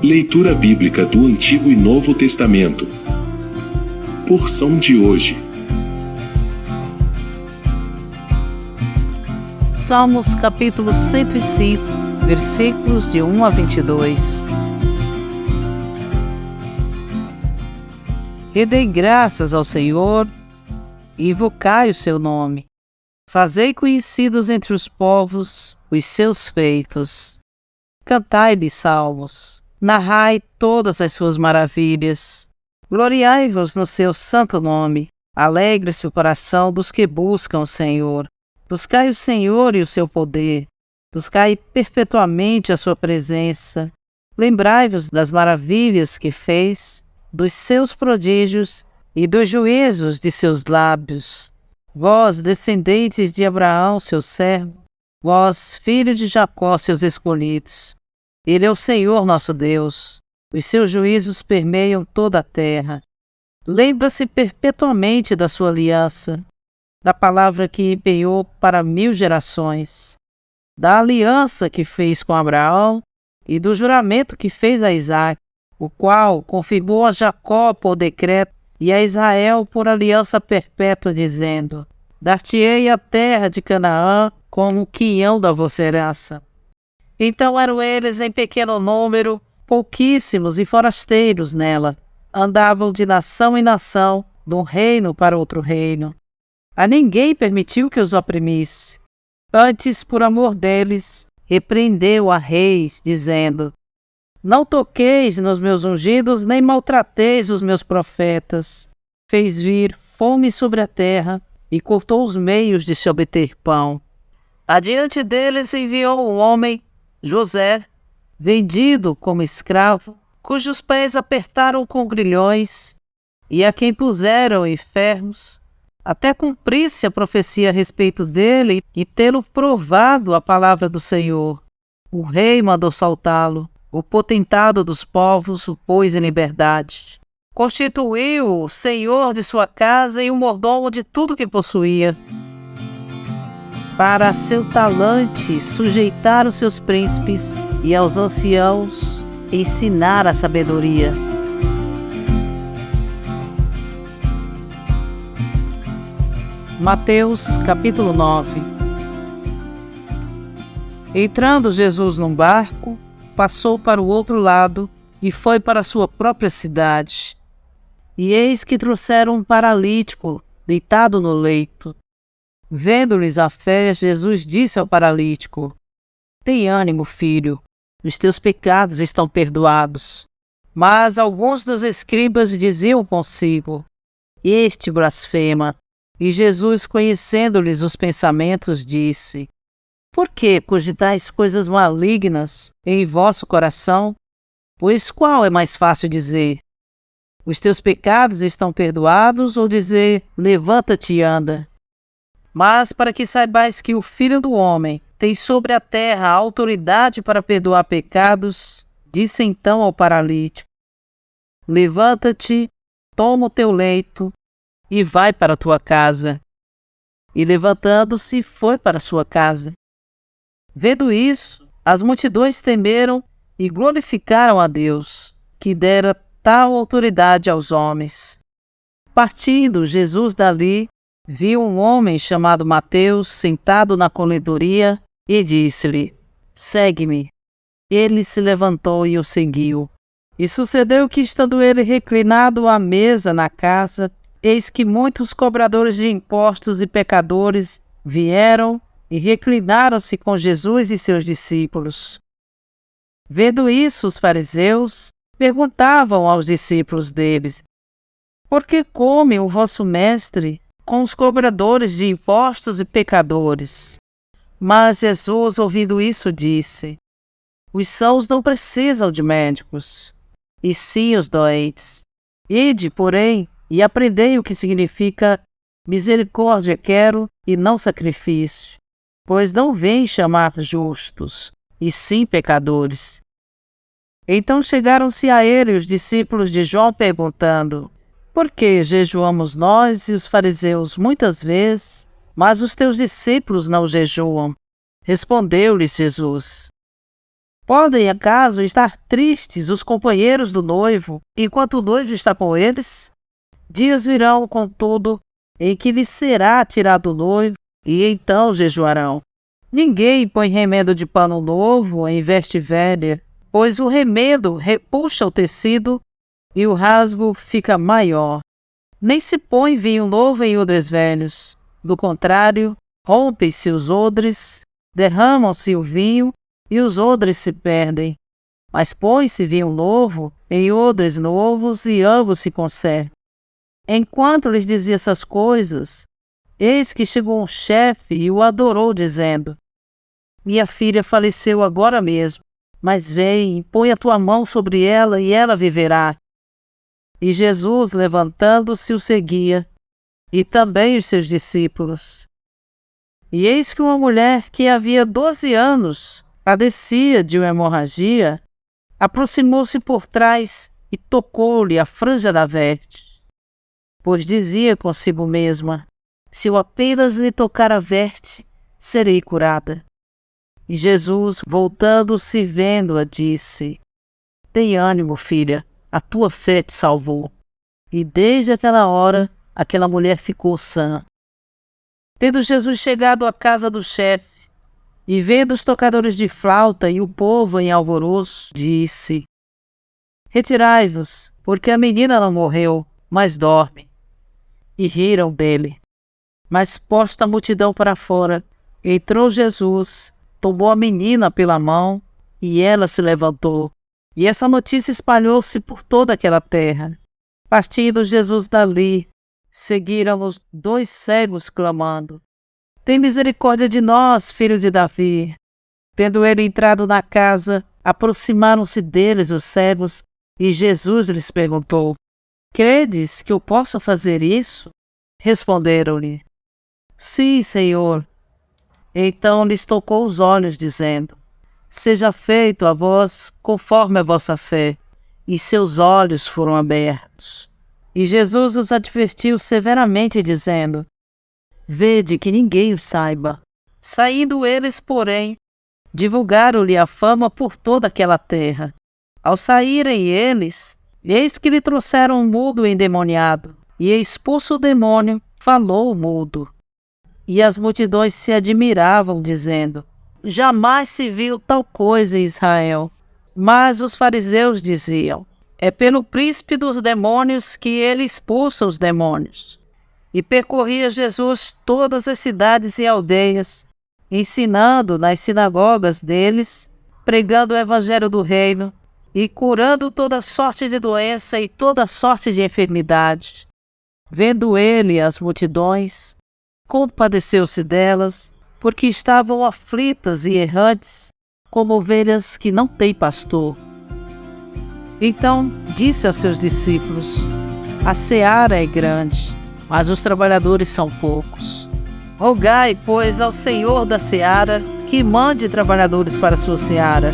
Leitura bíblica do Antigo e Novo Testamento. Porção de hoje. Salmos capítulo 105, versículos de 1 a 22. Rendei graças ao Senhor e invocai o seu nome. Fazei conhecidos entre os povos os seus feitos. Cantai-lhe salmos. Narrai todas as suas maravilhas. Gloriai-vos no seu santo nome. Alegre-se o coração dos que buscam o Senhor. Buscai o Senhor e o seu poder. Buscai perpetuamente a sua presença. Lembrai-vos das maravilhas que fez, dos seus prodígios e dos juízos de seus lábios. Vós, descendentes de Abraão, seu servo, vós, filho de Jacó, seus escolhidos. Ele é o Senhor nosso Deus. Os seus juízos permeiam toda a terra. Lembra-se perpetuamente da sua aliança, da palavra que empenhou para 1000 gerações, da aliança que fez com Abraão e do juramento que fez a Isaque, o qual confirmou a Jacó por decreto e a Israel por aliança perpétua, dizendo: Dar-te-ei a terra de Canaã como quinhão da vossa herança. Então eram eles em pequeno número, pouquíssimos e forasteiros nela. Andavam de nação em nação, de um reino para outro reino. A ninguém permitiu que os oprimisse. Antes, por amor deles, repreendeu a reis, dizendo: Não toqueis nos meus ungidos, nem maltrateis os meus profetas. Fez vir fome sobre a terra e cortou os meios de se obter pão. Adiante deles enviou um homem, José, vendido como escravo, cujos pés apertaram com grilhões, e a quem puseram em ferros, até cumprir-se a profecia a respeito dele e tê-lo provado a palavra do Senhor. O rei mandou soltá-lo, o potentado dos povos o pôs em liberdade. Constituiu-o senhor de sua casa e o mordomo de tudo que possuía. Para seu talante sujeitar os seus príncipes e aos anciãos ensinar a sabedoria. Mateus capítulo 9. Entrando Jesus num barco, passou para o outro lado e foi para sua própria cidade. E eis que trouxeram um paralítico deitado no leito. Vendo-lhes a fé, Jesus disse ao paralítico: Tem ânimo, filho, os teus pecados estão perdoados. Mas alguns dos escribas diziam consigo: Este blasfema. E Jesus, conhecendo-lhes os pensamentos, disse: Por que cogitais coisas malignas em vosso coração? Pois qual é mais fácil dizer: Os teus pecados estão perdoados, ou dizer: Levanta-te e anda? Mas para que saibais que o Filho do Homem tem sobre a terra a autoridade para perdoar pecados, disse então ao paralítico: Levanta-te, toma o teu leito e vai para a tua casa. E levantando-se, foi para a sua casa. Vendo isso, as multidões temeram e glorificaram a Deus, que dera tal autoridade aos homens. Partindo Jesus dali, viu um homem chamado Mateus sentado na colhedoria e disse-lhe: Segue-me. Ele se levantou e o seguiu. E sucedeu que, estando ele reclinado à mesa na casa, eis que muitos cobradores de impostos e pecadores vieram e reclinaram-se com Jesus e seus discípulos. Vendo isso, os fariseus perguntavam aos discípulos deles: Por que come o vosso mestre com os cobradores de impostos e pecadores? Mas Jesus, ouvindo isso, disse: Os sãos não precisam de médicos, e sim os doentes. Ide, porém, e aprendei o que significa misericórdia quero e não sacrifício, pois não vem chamar justos, e sim pecadores. Então chegaram-se a ele os discípulos de João perguntando: Por que jejuamos nós e os fariseus muitas vezes, mas os teus discípulos não jejuam? Respondeu-lhes Jesus: Podem, acaso, estar tristes os companheiros do noivo, enquanto o noivo está com eles? Dias virão, contudo, em que lhes será tirado o noivo, e então jejuarão. Ninguém põe remendo de pano novo em veste velha, pois o remendo repuxa o tecido e o rasgo fica maior. Nem se põe vinho novo em odres velhos. Do contrário, rompem-se os odres, derramam-se o vinho e os odres se perdem. Mas põe-se vinho novo em odres novos e ambos se conservam. Enquanto lhes dizia essas coisas, eis que chegou um chefe e o adorou, dizendo: Minha filha faleceu agora mesmo, mas vem e põe a tua mão sobre ela e ela viverá. E Jesus, levantando-se, o seguia, e também os seus discípulos. E eis que uma mulher que havia 12 anos padecia de uma hemorragia, aproximou-se por trás e tocou-lhe a franja da veste. Pois dizia consigo mesma: se eu apenas lhe tocar a veste, serei curada. E Jesus, voltando-se, vendo-a, disse: tem ânimo, filha, a tua fé te salvou. E desde aquela hora, aquela mulher ficou sã. Tendo Jesus chegado à casa do chefe, e vendo os tocadores de flauta e o povo em alvoroço, disse: retirai-vos, porque a menina não morreu, mas dorme. E riram dele. Mas posta a multidão para fora, entrou Jesus, tomou a menina pela mão, e ela se levantou. E essa notícia espalhou-se por toda aquela terra. Partindo Jesus dali, seguiram-nos 2 cegos clamando: tem misericórdia de nós, filho de Davi. Tendo ele entrado na casa, aproximaram-se deles os cegos, e Jesus lhes perguntou: credes que eu possa fazer isso? Responderam-lhe: sim, Senhor. Então lhes tocou os olhos, dizendo: seja feito a vós conforme a vossa fé. E seus olhos foram abertos. E Jesus os advertiu severamente, dizendo: vede que ninguém o saiba. Saindo eles, porém, divulgaram-lhe a fama por toda aquela terra. Ao saírem eles, eis que lhe trouxeram um mudo endemoniado, e expulso o demônio, falou o mudo. E as multidões se admiravam, dizendo: jamais se viu tal coisa em Israel. Mas os fariseus diziam: é pelo príncipe dos demônios que ele expulsa os demônios. E percorria Jesus todas as cidades e aldeias, ensinando nas sinagogas deles, pregando o evangelho do reino, e curando toda sorte de doença e toda sorte de enfermidade. Vendo ele as multidões, compadeceu-se delas, porque estavam aflitas e errantes, como ovelhas que não têm pastor. Então disse aos seus discípulos: a seara é grande, mas os trabalhadores são poucos. Rogai, pois, ao Senhor da seara que mande trabalhadores para a sua seara.